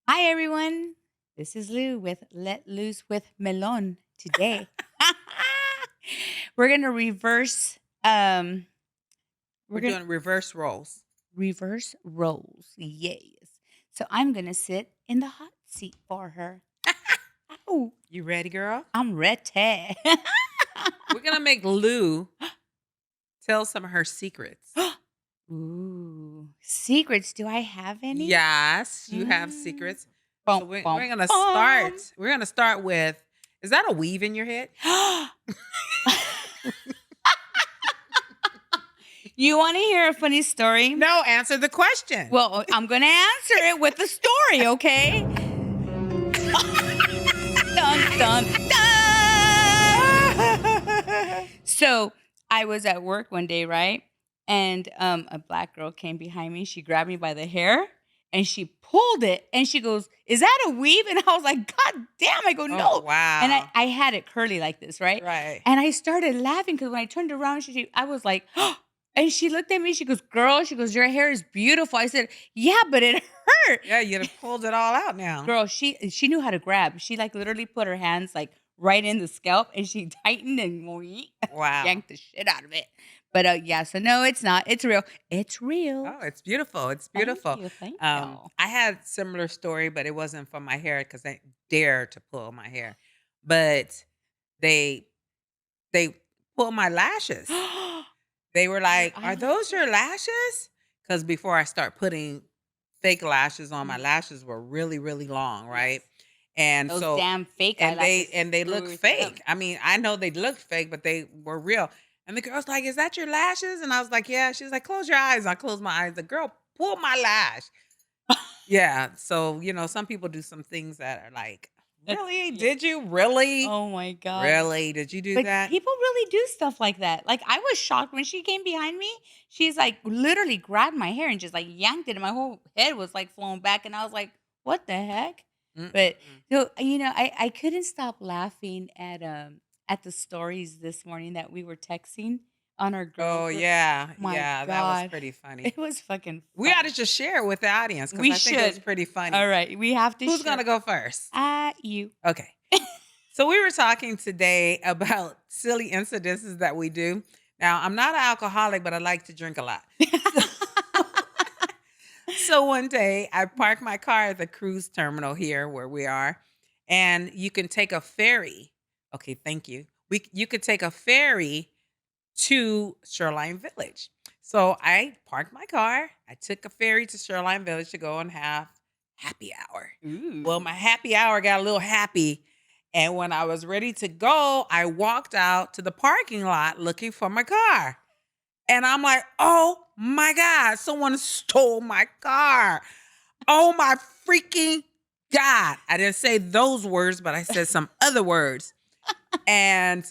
Hi, everyone. This is Lou with Let Loose with Melon today. We're going to we're We're going to doing reverse roles. reverse roles. Yes. So I'm going to sit in the hot seat for her. Oh, You ready, girl? I'm ready. We're going to make Lou tell some of her secrets. Ooh, secrets. Do I have any? Yes, you have Mm. secrets. So Bum, we're bum, going to bum. start. We're going to start with, is that a weave in your head? You want to hear a funny story? No, answer the question. Well, I'm going to answer it with a story, okay? Dun, dun, dun. So I was at work one day, right? And a black girl came behind me. She grabbed me by the hair and she pulled it and she goes, "Is that a weave?" And I was like, "God damn." I go, Oh, "No." And I, wow. I had it curly like this, right? Right. And I started laughing because when I turned around, I was like, and she looked at me. She goes, "Girl," she goes, "your hair is beautiful." I said, "Yeah, but it hurt." Yeah, you'd have pulled it all out now. Girl, she knew how to grab. She, like, literally put her hands, like, right in the scalp, and she tightened and Wow. yanked the shit out of it. But, yeah, so no, it's not. It's real. It's real. Oh, it's beautiful. It's Thank beautiful. you, thank you. I had similar story, but it wasn't from my hair because they dared to pull my hair. But they they pulled my lashes. They were Your like, "Are those eyelashes? your lashes?" Because before I start putting fake lashes on, my Mhm. lashes were really, really long, right? Yes. And Those so, damn fake and they eyelashes and they look screws you up. fake. I mean, I know they looked fake, but they were real. And the girl's like, "Is that your lashes?" And I was like, "Yeah." She was like, "Close your eyes." I closed my eyes. The girl pulled my lash. Yeah. So, some people do some things that are like, "Really? Yeah. Did you really? Oh my god. Really? Did you do But that?" people really do stuff like that. Like, I was shocked when she came behind me. She's, like, literally grabbed my hair and just, like, yanked it, and my whole head was, like, flowing back, and I was like, "What the heck?" But, Mm-mm-mm. I couldn't stop laughing at the stories this morning that we were texting on our girl Oh, group. yeah. My Yeah. That was god. pretty funny. It was fucking We ought to funny. just share it with the audience because We I think it was should. pretty funny. Alright, we have to Who's gonna share. go first? You. Okay. So we were talking today about silly incidences that we do. Now, I'm not an alcoholic, but I like to drink a lot. So, so one day I parked my car at the cruise terminal here where we are, and you can take a ferry. Okay, thank you. You could take a ferry to Shoreline Village. So I parked my car. I took a ferry to Shoreline Village to go and have happy hour. Well, Ooh. my happy hour got a little happy. And when I was ready to go, I walked out to the parking lot looking for my car. And I'm like, oh my God, someone stole my car. Oh my freaking God. I didn't say those words, but I said some other words. And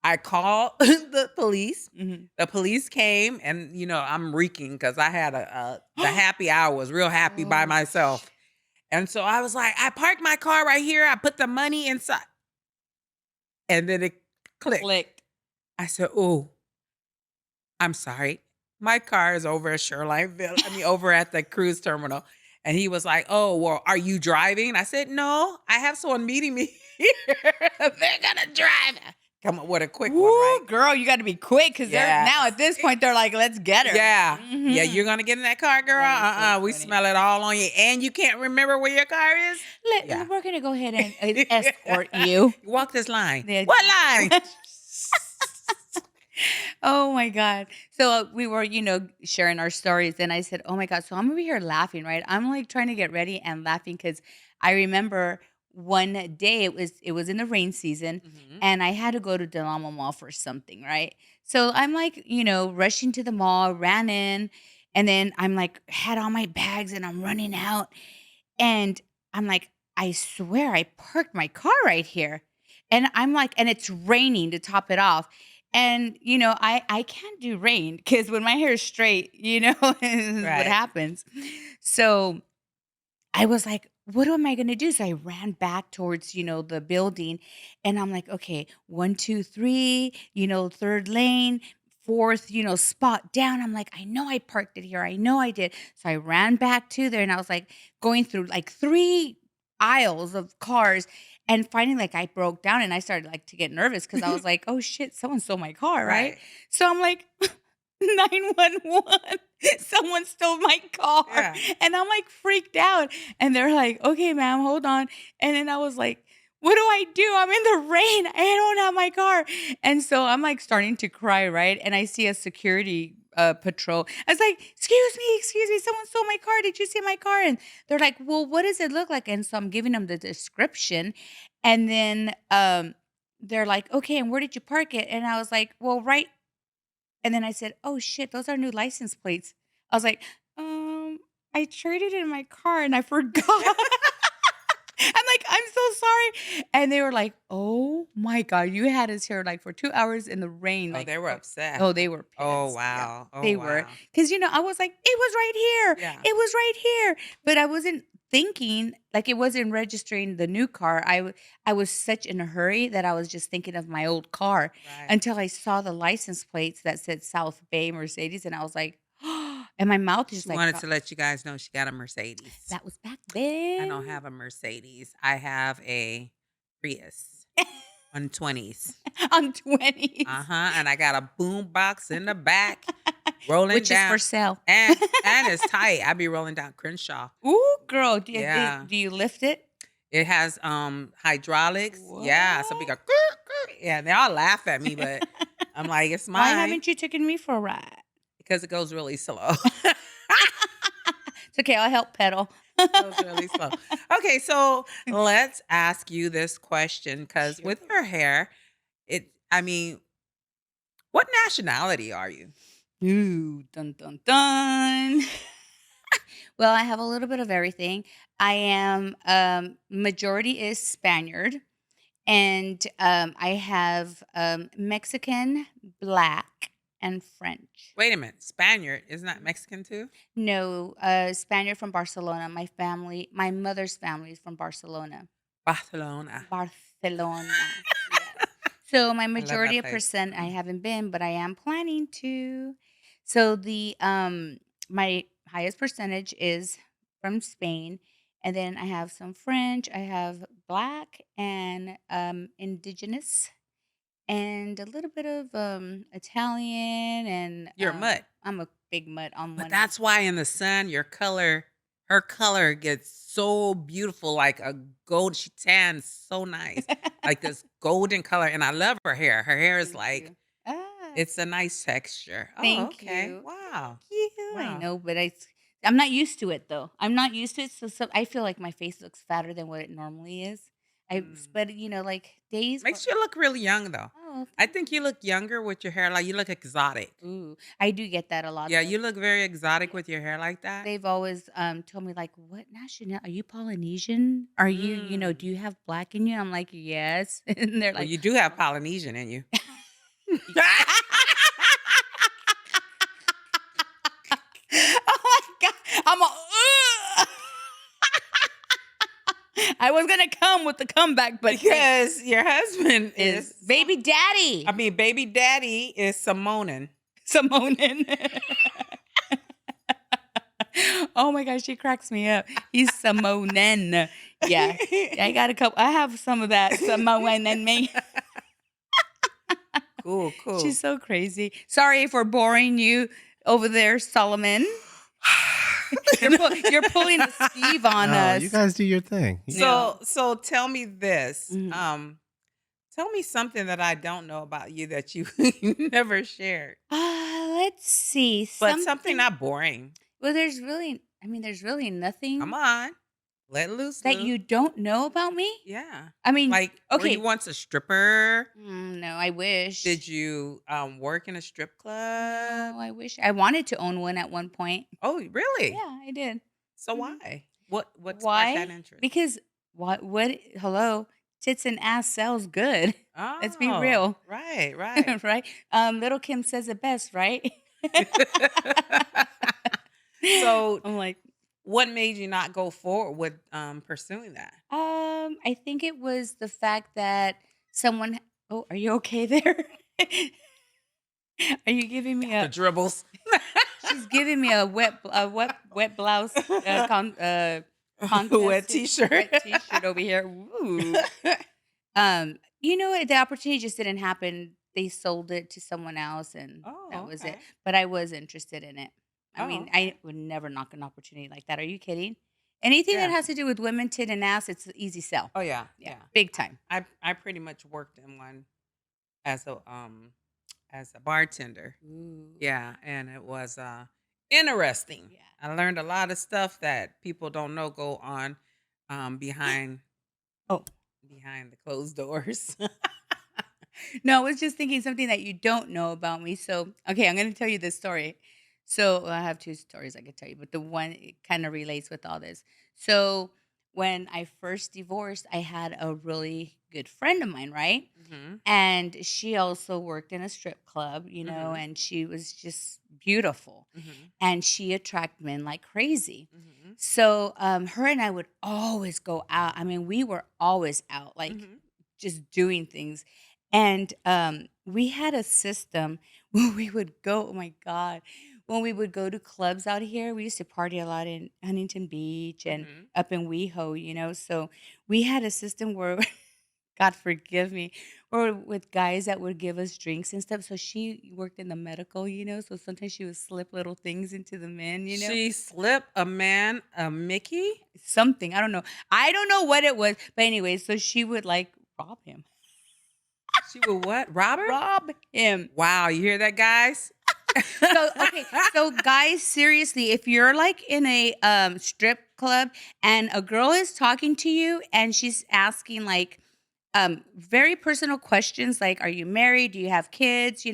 I called the police. Mhm. The police came and, I'm reeking because I had the happy hour was real happy by Oh, myself. And so I was like, I parked my car right here. I put the money inside. And then it clicked. clicked. I said, oh, I'm sorry. My car is over at Shorelineville. I mean, over at the cruise terminal. And he was like, oh, well, are you driving? I said, no, I have someone meeting me here. They're going to drive. Come up with a quick one, right? Woo, girl, you gotta be quick because they're now Yes. at this point, they're like, "Let's get her." Yeah. Yeah, you're Mhm. gonna get in that car, girl? That is so We funny. smell it all on you, and you can't remember where your car is? Yeah. We're gonna go ahead and, escort you. Walk this line. Yeah, What line? oh my god. So, we were, sharing our stories, and I said, "Oh my god." So I'm over here laughing, right? I'm, like, trying to get ready and laughing because I remember one day it was in the rain season, Mhm. and I had to go to Del Amo Mall for something, right? So I'm, like, rushing to the mall, ran in, and then I'm, like, had all my bags, and I'm running out, and I'm like, "I swear I parked my car right here." And I'm like, and it's raining to top it off. And, I can't do rain because when my hair is straight, is what Right. happens. So I was like, what am I gonna do? So I ran back towards, the building and I'm like, okay, one, two, three, third lane, 4th, spot down. I'm like, "I know I parked it here. I know I did." So I ran back to there and I was like going through like 3 aisles of cars and finally like I broke down and I started like to get nervous because I was like, "Oh shit, someone stole my car," right? Right. So I'm like 911. Someone stole my car. Yeah. And I'm like freaked out. And they're like, "Okay, ma'am, hold on." And then I was like, "What do I do? I'm in the rain. I don't have my car." And so I'm like starting to cry, right? And I see a security patrol. I was like, excuse me, someone stole my car. Did you see my car?" And they're like, "Well, what does it look like?" And so I'm giving them the description. And then they're like, "Okay, and where did you park it?" And I was like, "Well, right." And then I said, "Oh shit, those are new license plates." I was like, I traded in my car and I forgot." I'm like, "I'm so sorry." And they were like, "Oh my god, you had us here, like, for 2 hours in the rain, Oh, like, they were for." upset. Oh, they were Oh, pissed, yeah, wow. Oh, they were, wow. 'cause, I was like, "It was right here, Yeah. it was right here," but I wasn't thinking like, it wasn't registering the new car. I was such in a hurry that I was just thinking of my old car Right. until I saw the license plates that said South Bay Mercedes, and I was like, and my mouth She just, like, wanted got to let you guys know she got a Mercedes. that was back I don't then. have a Mercedes. I have a Prius on 20s. On 20s. Uh-huh, and I got a boom box in the back rolling Which is for down sale. and it's tight. I be rolling down Crenshaw. Ooh, girl, Yeah. do you lift it? It has, hydraulics. Yeah, so we go, What? yeah, they all laugh at me, but I'm like, "It's Why mine," haven't you taken me for a ride? because it goes really slow. It's okay, I'll help pedal. Goes really slow. Okay, so let's ask you this question, because with Sure. your hair, I mean, what nationality are you? Ooh, dun, dun, dun. Well, I have a little bit of everything. I am, majority is Spaniard, and, I have, Mexican, Black, and French. Wait a minute, Spaniard, isn't that Mexican too? No, Spaniard from Barcelona. My mother's family is from Barcelona. Barcelona. Barcelona, yes. So my I love majority that of place. percent, I haven't been, but I am planning to. So my highest percentage is from Spain, and then I have some French, I have Black and, indigenous, and a little bit of, Italian and, You're a mutt. I'm a big mutt on But one end. that's why in the sun, her color gets so beautiful, like a gold. She tans so nice, like this golden color. And I love her hair. Her hair is Thank like, you. Ah. it's a nice texture. Oh, Thank okay. you. Wow. Thank you. I Wow. know, but I'm not used to it though. I'm not used to it, so I feel like my face looks fatter than what it normally is. Mm. But like days where Makes you look really young, though. oh, I thank think you look younger with your hair. Like you look exotic. you. Ooh, I do get that a lot Yeah, though. you look very exotic Yeah. with your hair like that. They've always told me like, "What national? Are you Polynesian? Are you, do Mm. you have black in you?" I'm like, "Yes," and they're Well, like, you do have Polynesian in you. "Oh my god, I was gonna come with the comeback, but Because your husband is is, baby daddy I mean, baby daddy is Samoan. Samonin. Oh my gosh, she cracks me up. He's Samonin. Yeah. I got a couple. I have some of that Samoan in me. Cool, She's cool. so crazy. Sorry for boring you over there, Solomon. You're pulling a Steve on No, you us. guys do your thing. Yeah. So tell me this. Mhm. Tell me something that I don't know about you that you never shared. Let's see. But something Something. not boring. Well, there's really Come nothing on. Let loose, that Lou. you don't know about me. Yeah. I mean, Like, were you okay. once a stripper? No, I wish. Did you work in a strip club? No, I wish. I wanted to own one at one point. Oh, really? Yeah, I did. So Mhm. why? What sparked that Why? interest? Because what hello, tits and ass sells good. Let's be Oh, real, right, right. right? Little Kim says it best, right? So, I'm like, what made you not go forward with pursuing that? I think it was the fact that someone. Oh, are you okay there? Are you giving me Got the a dribbles. she's giving me a wet blouse, Wet contest, t-shirt. wet T-shirt over here. Ooh. The opportunity just didn't happen. They sold it to someone else, and that Oh, was it. okay. But I was interested in it. I Oh, mean, okay. I would never knock an opportunity like that. Are you kidding? Anything that Yeah. has to do with women, tit, and ass, it's an easy sell. Oh, yeah, Yeah, yeah. big time. I pretty much worked in one as a bartender. Ooh, Yeah, and it was interesting. yeah. I learned a lot of stuff that people don't know go on behind Oh, behind the closed doors. no, I was just thinking something that you don't know about me. So, okay, I'm going to tell you this story. So, I have two stories I could tell you, but the one it kind of relates with all this. So, when I first divorced, I had a really good friend of mine, right? Mhm. And she also worked in a strip club, Mhm. and she was just beautiful. Mhm. And she attracted men like crazy. Mhm. So, her and I would always go out. I mean, we were always out, like Mhm. just doing things. And we had a system where we would go, oh my God, when we would go to clubs out here, we used to party a lot in Huntington Beach and Mhm. up in WeHo. So we had a system where God forgive me, or with guys that would give us drinks and stuff. So she worked in the medical, so sometimes she would slip little things into the men. She slipped a man a Mickey? Something. I don't know. I don't know what it was. But anyway, so she would like rob him. She would what? Robert? Rob him. Wow, you hear that, guys? So, okay, so guys, seriously, if you're like in a strip club and a girl is talking to you and she's asking like very personal questions like, are you married? Do you have kids?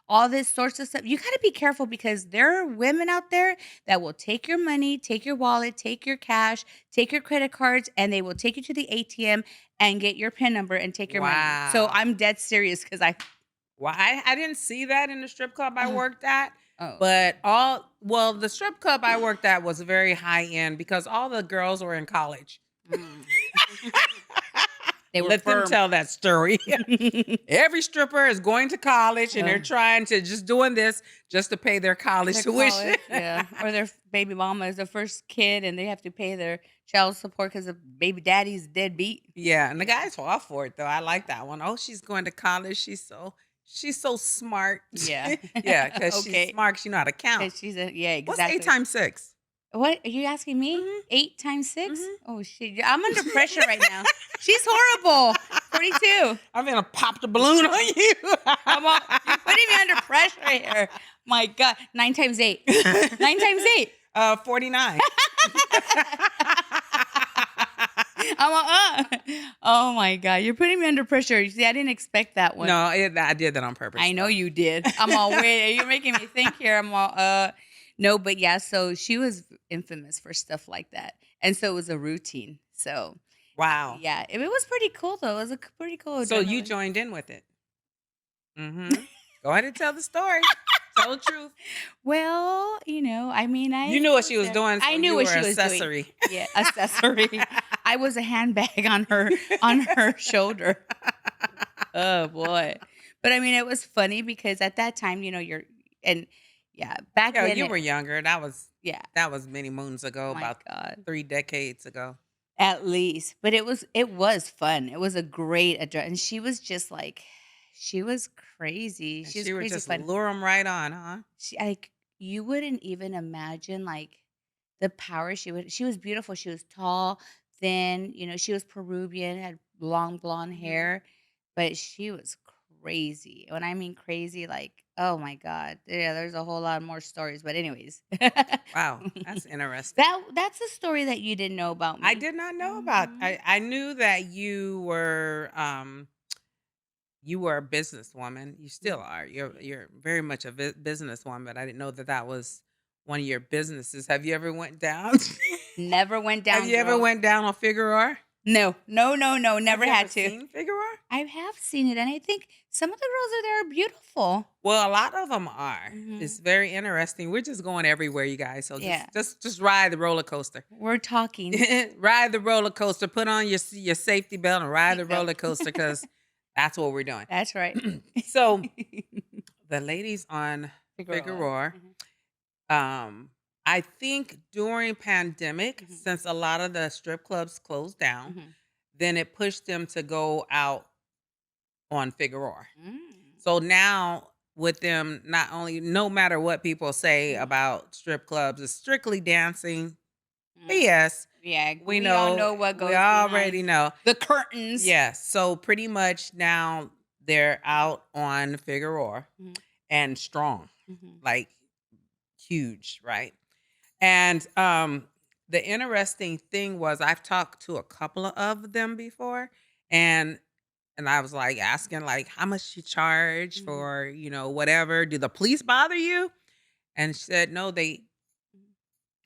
All this sorts of stuff. You got to be careful because there are women out there that will take your money, take your wallet, take your cash, take your credit cards, and they will take you to the ATM and get your PIN number and take your money. So I'm Wow. dead serious because Well, I didn't see that in the strip club I uh, worked at, oh, but the strip club I worked at was very high end because all the girls were in college. mm. They were Let them firm. tell that story. Every stripper is going to college and they're Uh, trying to just doing this just to pay their college their tuition. college, yeah, or their baby mama is the first kid, and they have to pay their child support because the baby daddy's deadbeat. Yeah, and the Yeah, guys fall for it though. I like that one. Oh, she's going to college. She's so smart. yeah. Yeah, because she's Okay, smart. She know how to count. 'cause yeah, What's eight exactly. times six? What are you asking me? Mhm. 8 times 6? Mhm. Oh, shit, yeah, I'm under pressure right now. She's horrible. 42. I'm gonna pop the balloon on you. You're putting me under pressure here. My God, 9 times 8. 9 times 8. 49. I'm oh my God, you're putting me under pressure. You see, I didn't expect that one. No, I did that on purpose I know though. you did. I'm all, wait, you're making me think here. I'm all, no, but yeah, so she was infamous for stuff like that. And so it was a routine. So Wow. yeah, it was pretty cool though. It was a pretty cool So you adrenaline. joined in with it. Mhm. Go ahead and tell the story. Tell the truth. Well, I mean, You I knew what was she was there. doing, I so knew you what were she was doing. accessory. Yeah, accessory. I was a handbag on her shoulder. Oh boy. But I mean, it was funny because at that time, you're and yeah, back Yeah, then you were younger. That was yeah, that was many moons ago, my about God. 3 decades ago. At least, but it was fun. It was a great address, and she was just like she was crazy. And She was she would crazy just fun. lure them right on, huh? She like you wouldn't even imagine like the power she was beautiful. She was tall, thin, she was Peruvian, had long blonde Mhm. hair, but she was crazy. When I mean crazy, like, oh my God. Yeah, there's a whole lot more stories. But anyways. Wow, that's interesting. That's a story that you didn't know about I me. did not know about Mhm. I knew that you were a businesswoman. You still Mm, are. You're yeah. you're very much a businesswoman, but I didn't know that that was one of your businesses. Have you ever went down? Never went Have down, you ever girl. went down on Figueroa? No. No, no, no, Have never you ever had to. seen Figueroa? I have seen it, and I think some of the girls are there are beautiful. Well, a lot of them are. It's Mhm. very interesting. We're just going everywhere, you guys. So just Yeah. just just ride the roller coaster. We're talking Ride the roller coaster. Put on your safety belt and ride the seatbelt. roller coaster because that's what we're doing. That's right. So the ladies on Figueroa. Figueroa, Mhm, um, I think during pandemic, mhm, since a lot of the strip clubs closed down, mhm. then it pushed them to go out on Figueroa. Mm, So now with them, not only no matter what people say mhm, about strip clubs, it's strictly dancing. But mm. yes, Yeah, we we all know, know what we goes already behind know. the curtains. Yes. So pretty much now they're out on Figueroa Mhm, and strong, mhm, like huge, right? And the interesting thing was I've talked to a couple of them before, and I was like asking like how much you charge mhm, for, whatever. Do the police bother you? And she said no, they mhm.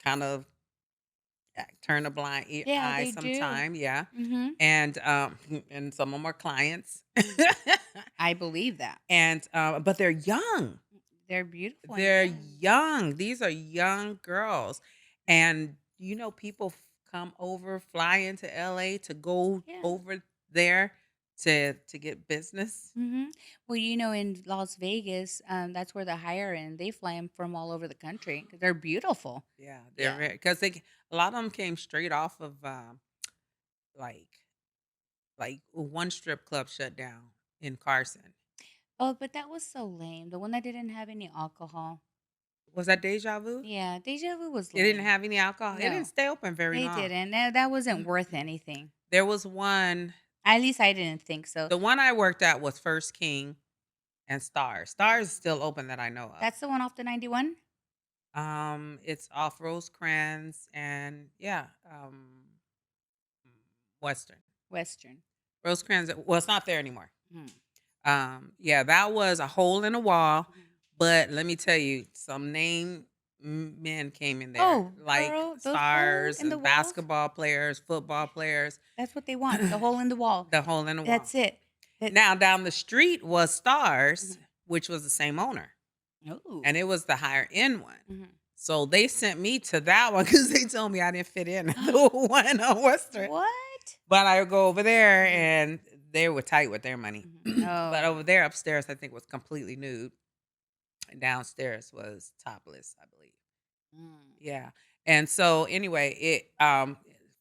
kind of turn a blind Yeah, eye they do. sometime, yeah. Mhm, And and some of them are clients. mhm. I believe that. And but they're young. They're beautiful and They're young. young. These are young girls. And people come over, fly into LA to go Yeah. over there to get business. Mhm. Well, in Las Vegas, that's where the higher end, they fly them from all over the country 'cause they're beautiful. Yeah, they're Yeah. very because they a lot of them came straight off of like one strip club shut down in Carson. Oh, but that was so lame. The one that didn't have any alcohol. Was that Deja Vu? Yeah, Deja Vu was It didn't lame. have any alcohol. It didn't No, stay open very they long. didn't. That wasn't worth anything. There was one. At least I didn't think so. The one I worked at was First King and Stars. Stars is still open that I know of. That's the one off the 91? It's off Rosecrans and yeah, Western. Western. Rosecrans. Well, it's not there anymore. Mhm. Yeah, that was a hole in the wall. Mhm. But let me tell you, some name men came in there, Oh, like girl, those hole stars in the and walls, basketball players, football players. that's what they want, the hole in the wall. The hole in the wall. That's it. That Now down the street was Stars, Mhm. which was the same owner, Ooh. and it was the higher end one. Mhm. So they sent me to that one because they told me I didn't fit in the one on Western. What? But I would go over there Mhm, and they were tight with their money. mhm. But Oh. over there upstairs, I think was completely nude. And downstairs was topless, I believe. Mm. Yeah. And so anyway,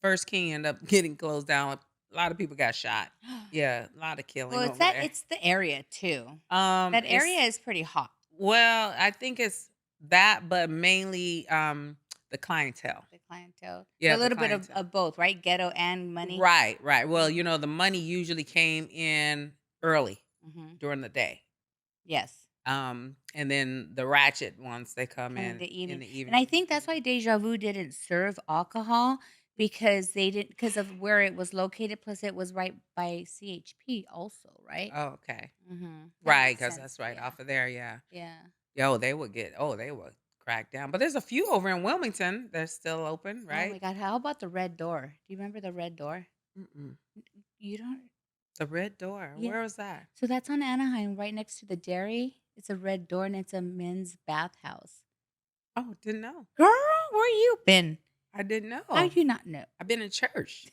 First King ended up getting closed down. A lot of people got shot. Yeah, a lot of Well, killing over there. it's the area too. That area It's is pretty hot, well, I think it's that, but mainly the clientele. the clientele. A Yeah, the little bit clientele. of both, right? Ghetto and money. Right, right. Well, Mhm, the money usually came in early mhm. during the day. Yes. And then the ratchet ones they come Come in in the in evening, the and I evening. think that's why Deja Vu didn't serve alcohol because they didn't because of where it was located, plus it was right by CHP also, right? Oh, okay. Mhm. That Right, makes because sense. that's right Yeah. off of there, yeah. Yeah. Yo, they would crack down. But there's a few over in Wilmington that's still open, Oh my right? god, how about the Red Door? Do you remember the Red Door? Mm-mm. You don't The Red Door. Yeah. Where was that? So that's on Anaheim, right next to the dairy. It's a Red Door and it's a men's bathhouse. Oh, didn't know. Girl, where you been? I didn't How know. you not know? I've been in church.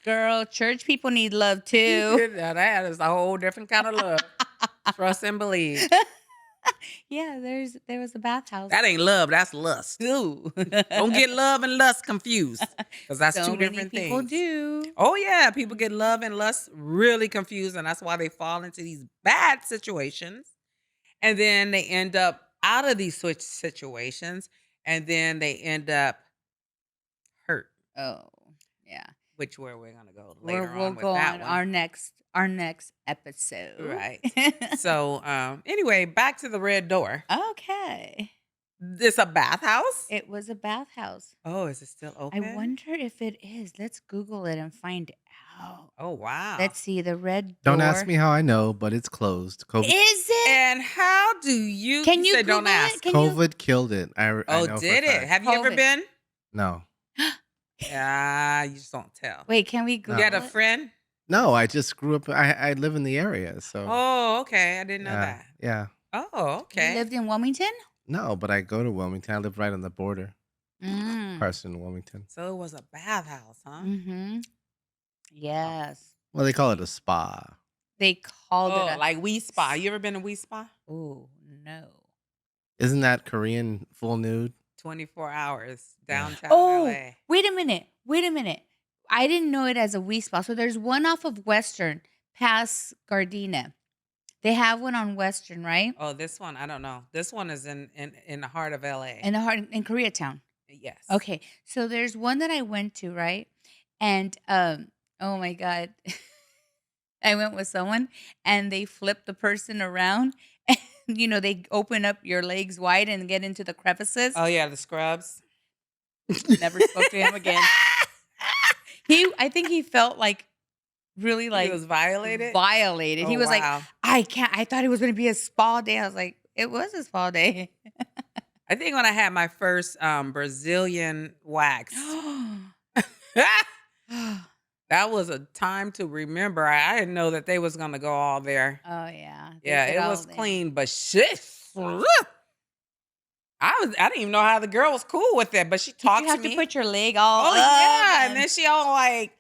Girl, church people need love too. Now that is a whole different kind of love. Trust and believe. Yeah, there was a bathhouse. That ain't love, that's lust. Ooh. Don't get love and lust confused because that's So two many different people things. do. Oh, yeah, people get Mhm. love and lust really confused, and that's why they fall into these bad situations, and then they end up out of these switch situations, and then they end up hurt, Oh, yeah. which where we're gonna go We'll later on with go that on one. our next episode. Right. So, anyway, back to the Red Door. Okay. This a bathhouse? It was a bathhouse. Oh, is it still I open? wonder if it is. Let's Google it and find out. Oh, wow. Let's see the Red Don't ask Door. me how I know, but it's closed. COVID Is it? And how do you Can you said don't Google it? ask. Can you? COVID killed it. I Oh, know for a did it? fact. Have you ever COVID. been? No. Yeah, you just don't tell. Wait, can we No. You got Google a it? friend? No, I just grew up I live in the area, so Oh, okay. I didn't know yeah. that. Yeah. Oh, You okay. lived in Wilmington? No, but I go to Wilmington. I live right on the border. Mm. Carson, Wilmington. So it was a bathhouse, huh? Mhm. Wow. Yes. Well, they call it a spa. They called it Oh, a like We Spa. You ever been to We Spa? oh, no. Isn't that Korean full nude? 24 hours Yeah. downtown Oh, LA. wait a minute. I didn't know it as a Wii Spa. So there's one off of Western past Gardena. They have one on Western, right? Oh, this one, I don't know. This one is in the heart of LA. In the heart in Koreatown. Yes. Okay. So there's one that I went to, right? And oh my God. I went with someone and they flip the person around and they open up your legs wide and get into the crevices. Oh yeah, the scrubs. Never spoke to him again. I think he felt like really He like was violated. violated. He Oh was like, wow. "I can't." I thought it was going to be a spa day. I was like, "It was a spa day." I think when I had my first Brazilian wax, Oh that was a time to remember. I didn't know that they was gonna go all there. yeah, they Yeah, get it all was there. clean, but shit. I didn't even know how the girl was cool with it, but she Did you talked to have to me. put your leg all Oh up yeah, and and then she all like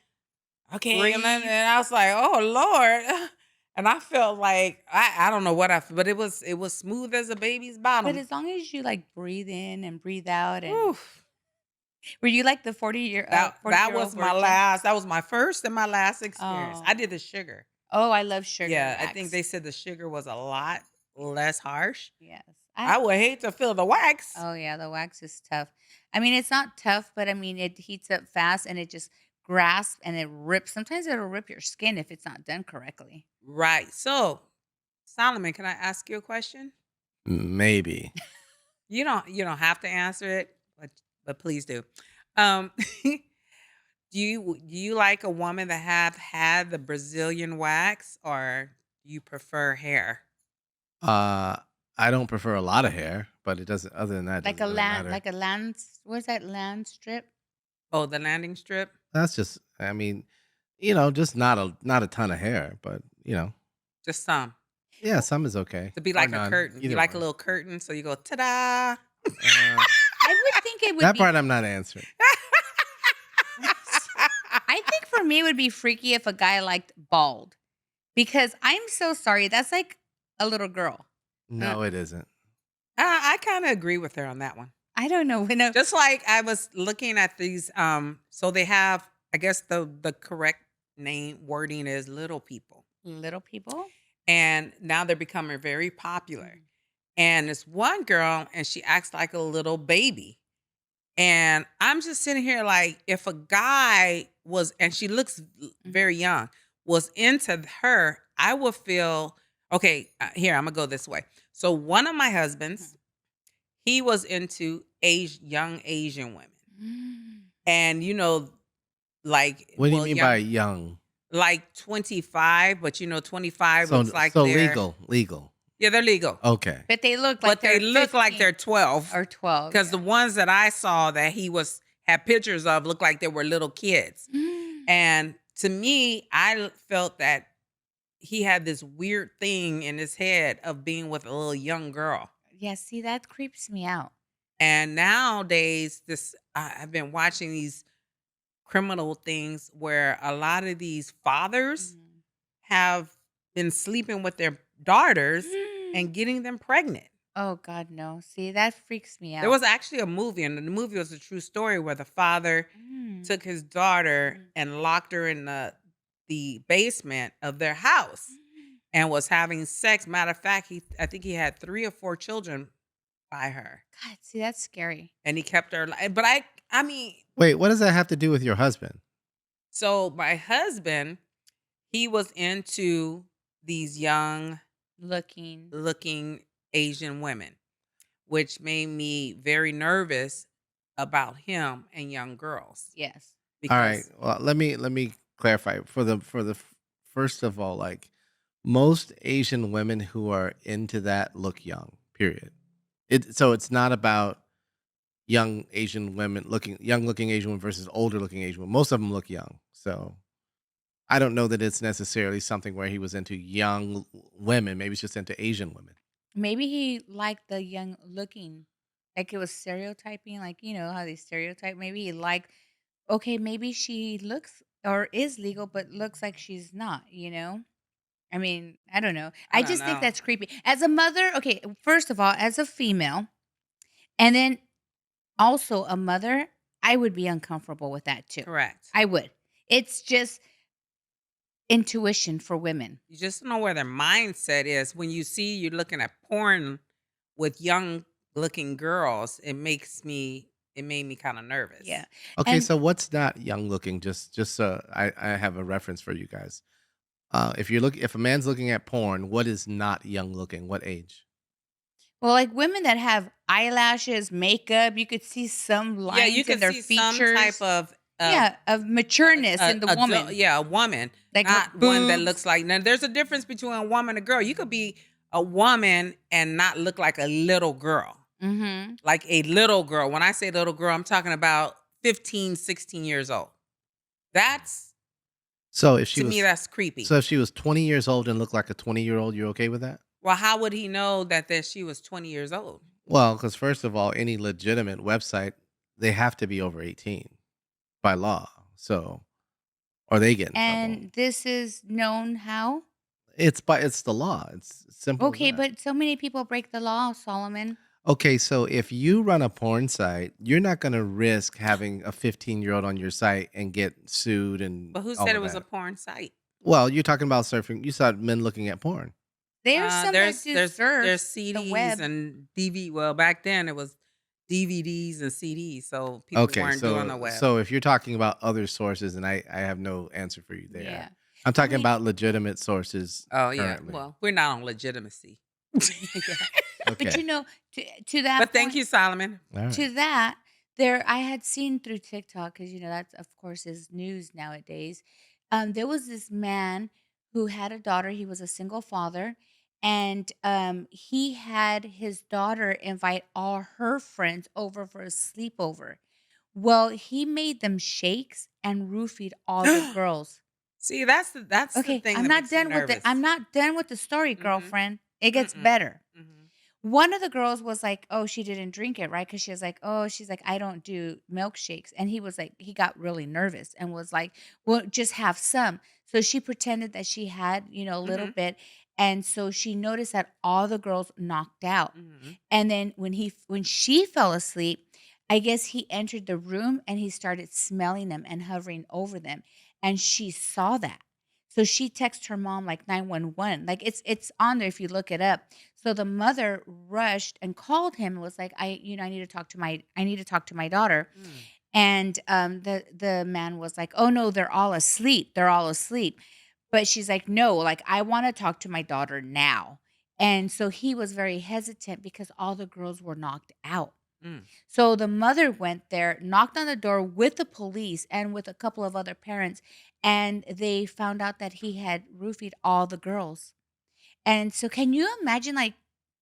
wriggling, breathe? and I was like, "Oh Lord," and I felt like I don't know what but it was smooth as a baby's But bottom. as long as you like breathe in and breathe out, and Oof. were you like the 40-year That 40-year-old was my virgin? last. That was my first and my last experience. I did Oh, the sugar. oh, I love sugar Yeah, I think wax. they said the sugar was a lot less harsh. Yes, I would hate to feel the wax. oh, yeah, the wax is tough. I mean, it's not tough, but I mean, it heats up fast and it just grasps and it rips. Sometimes it'll rip your skin if it's not done correctly. Right. So, Solomon, can I ask you a question? Maybe. You don't have to answer it, but please do. Um, do you like a woman that have had the Brazilian wax, or do you prefer hair? Uh, I don't prefer a lot of hair, but it doesn't. Other than that, it doesn't really matter. Like a land, what's that land strip? Oh, the landing strip. That's just. I mean, just not a ton of hair, but Just some. yeah, some is okay To be or like a none, curtain. You either like a one. little curtain, so you go ta-da. Uh, I would think it would that be. part I'm not answering. I think for me it would be freaky if a guy liked bald because I'm so sorry. That's like a little girl. Uh, No, it isn't. I kind of agree with her on that one. I don't know. When a Just like I was looking at these, so they have, I guess the correct name wording is little people, little people. and now they're becoming very popular. Mhm. And this one girl, and she acts like a little baby. And I'm just sitting here like, if a guy was, and she looks Mhm. very young, was into her, I would feel okay. Here, I'm gonna go this way. So one of my husbands, Mhm. he was into young Asian women, Mm. and like, What do you well, mean by young, young? like 25, but 25 So looks like so they're, legal. yeah, they're legal, Okay. But they look like but they they're look like 15 they're 12. or 12. Because the Yeah. ones that I saw that he had pictures of looked like they were little kids. Mm. And to me, I felt that he had this weird thing in his head of being with a little young girl. Yeah, see, that creeps me out. And nowadays, I've been watching these criminal things where a lot of these fathers Mhm. have been sleeping with their daughters Mm. and getting them pregnant. Oh God, no. See, that freaks me There out. was actually a movie, and the movie was a true story where the father Mm. took his daughter Mhm. and locked her in the basement of their house Mm. and was having sex. Matter of fact, I think he had 3 or 4 children by her, God, see, that's scary. and he kept her but I mean, Wait, what does that have to do with your husband? so my husband, he was into these young Looking. looking Asian women, which made me very nervous about him and young girls Yes. All right. because Well, let me clarify first of all, like most Asian women who are into that look young. Period. So it's not about young looking Asian women versus older looking Asian women. Most of them look young. So I don't know that it's necessarily something where he was into young women. Maybe it's just into Asian women. Maybe he liked the young looking, like it was stereotyping, like how they stereotype. Maybe he liked. Okay, maybe she looks or is legal, but looks like she's not. I mean, I don't know. I I don't just think know. that's creepy. As a mother, okay, first of all, as a female, and then also a mother, I would be uncomfortable with that too. Correct. I would. It's just intuition for women. You just don't know where their mindset is. When you see you're looking at porn with young looking girls, it made me kind of nervous. Yeah. Okay, And so what's not young looking? Just so I have a reference for you guys. If a man's looking at porn, what is not young looking? What age? well, like women that have eyelashes, makeup, you could see some Yeah, you lines in could their see some type features. of Yeah, of matureness in the adult, woman. yeah, a woman, Like her not one that boobs. looks like. Now, there's a difference between a woman and a girl. You could be a woman and not look like a little girl. Mhm. Like a little girl. When I say little girl, I'm talking about 15, 16 years old. That's So if she to me, was that's creepy. so if she was 20 years old and looked like a 20-year-old, you're okay with that? Well, how would he know that she was 20 years old? Well, because first of all, any legitimate website, they have to be over 18 by law. So, or they get in trouble. And this is known how? It's the law. It's simple as Okay, that. but so many people break the law, Solomon. Okay, so if you run a porn site, you're not going to risk having a 15-year-old on your site and get sued and But who said all it of was a that. porn site? Well, you're talking about surfing. You saw men looking at porn. There's some that do There's surf the CDs web. and DVD. Well, back then it was DVDs and CDs, so people Okay, weren't doing the so web. so if you're talking about other sources, and I have no answer for you there. Yeah. I'm I talking mean, about legitimate sources Oh yeah. currently. Well, we're not on legitimacy. yeah. But Okay. to that But thank point, you, Solomon. All right. to that, there I had seen through TikTok, because that's of course is news nowadays. There was this man who had a daughter. He was a single father, and he had his daughter invite all her friends over for a sleepover. Well, he made them shakes and roofied all the girls. See, that's the Okay, thing I'm that not makes me done with it. nervous. I'm not done with the story, Mhm. girlfriend. It gets Mm-mm. better. Mhm. One of the girls was like, "Oh, she didn't drink it, right?" Because she was like, "Oh, she's like, I don't do milkshakes." And he was like, he got really nervous and was like, "Well, just have some." So she pretended that she had, a little Mhm. bit. And so she noticed that all the girls knocked out. Mhm. And then when she fell asleep, I guess he entered the room and he started smelling them and hovering over them. And she saw that. So she texted her mom like 911. Like it's on there if you look it up. So the mother rushed and called him and was like, I need to talk to my daughter. Mm. And the man was like, "Oh no, they're all asleep. They're all asleep." But she's like, "No, like I want to talk to my daughter now." And so he was very hesitant because all the girls were knocked out. Mm. So the mother went there, knocked on the door with the police and with a couple of other parents, and they found out that he had roofied all the girls. And so can you imagine like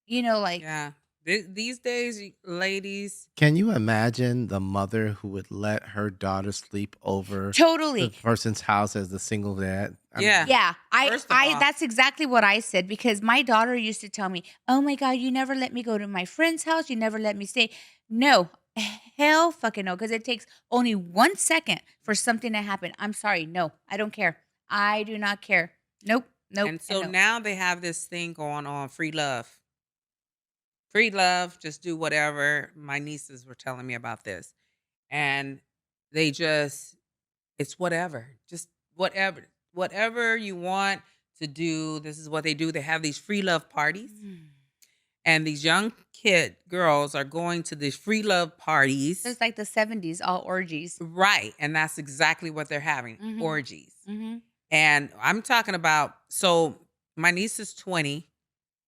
Yeah. These days, ladies. Can you imagine the mother who would let her daughter sleep over the totally. person's house as the single dad? I Yeah. mean, Yeah, I First of I all, that's exactly what I said because my daughter used to tell me, "Oh my god, you never let me go to my friend's house. You never let me stay." No. Hell fucking no, because it takes only 1 second for something to happen. I'm sorry. No, I don't care. I do not care. Nope, nope, and and so no. now they have this thing going on, free love. Free love, just do whatever. My nieces were telling me about this. And they just it's whatever. Just whatever. Whatever you want to do, this is what they do. They have these free love parties. Mm. And these young girls are going to these free love So parties. it's like the '70s, all orgies. Right. And that's exactly what they're having, Mhm, orgies. mhm. And I'm talking about, so my niece is 20.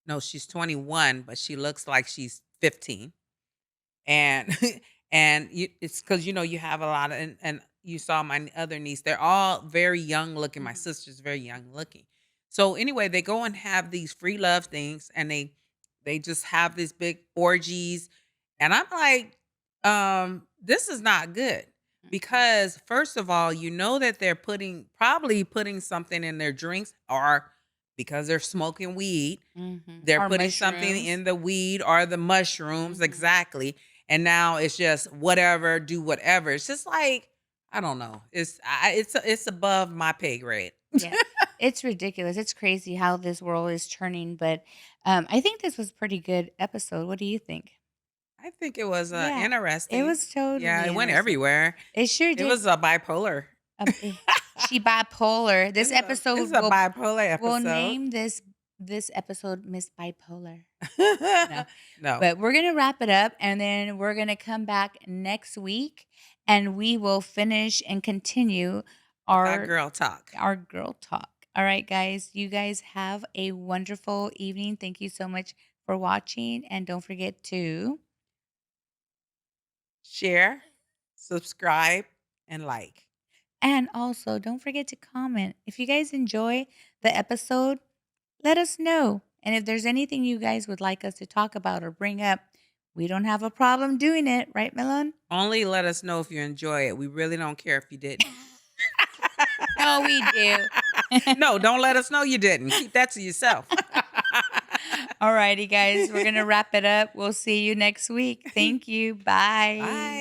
No, she's 21, but she looks like she's 15. And it's because you have a lot of, and you saw my other niece. They're all very young looking. My Mhm. sister's very young looking. So anyway, they go and have these free love things, and they just have these big orgies, and I'm like, this is not good Mm-mm. because first of all, you know that they're probably putting something in their drinks, or because they're smoking weed, Mhm. they're Or putting something mushrooms. in the weed or the mushrooms, Mhm. exactly. And now it's just whatever, do whatever. It's just like I don't know. It's above my pay grade. Yeah. It's ridiculous. It's crazy how this world is turning, but, I think this was pretty good episode. What do you think? I think it was Yeah, it interesting. was Yeah, totally it went interesting. everywhere. It sure It did. was a bipolar. Eh, she bipolar. This It's episode a bipolar will episode. name this episode Miss Bipolar. No. No, But we're gonna wrap it up, and then we're gonna come back next week, and we will finish and continue with our our girl talk. our girl talk. All right, guys. You guys have a wonderful evening. Thank you so much for watching, and don't forget to Share, subscribe, and like. and also don't forget to comment. If you guys enjoy the episode, let us know. And if there's anything you guys would like us to talk about or bring up, we don't have a problem doing it, right, Melon? Only let us know if you enjoy it. We really don't care if you didn't. No, we do. No, don't let us know you didn't. Keep that to yourself. All righty, guys. We're going to wrap it up. We'll see you next week. Thank you. Bye. Bye.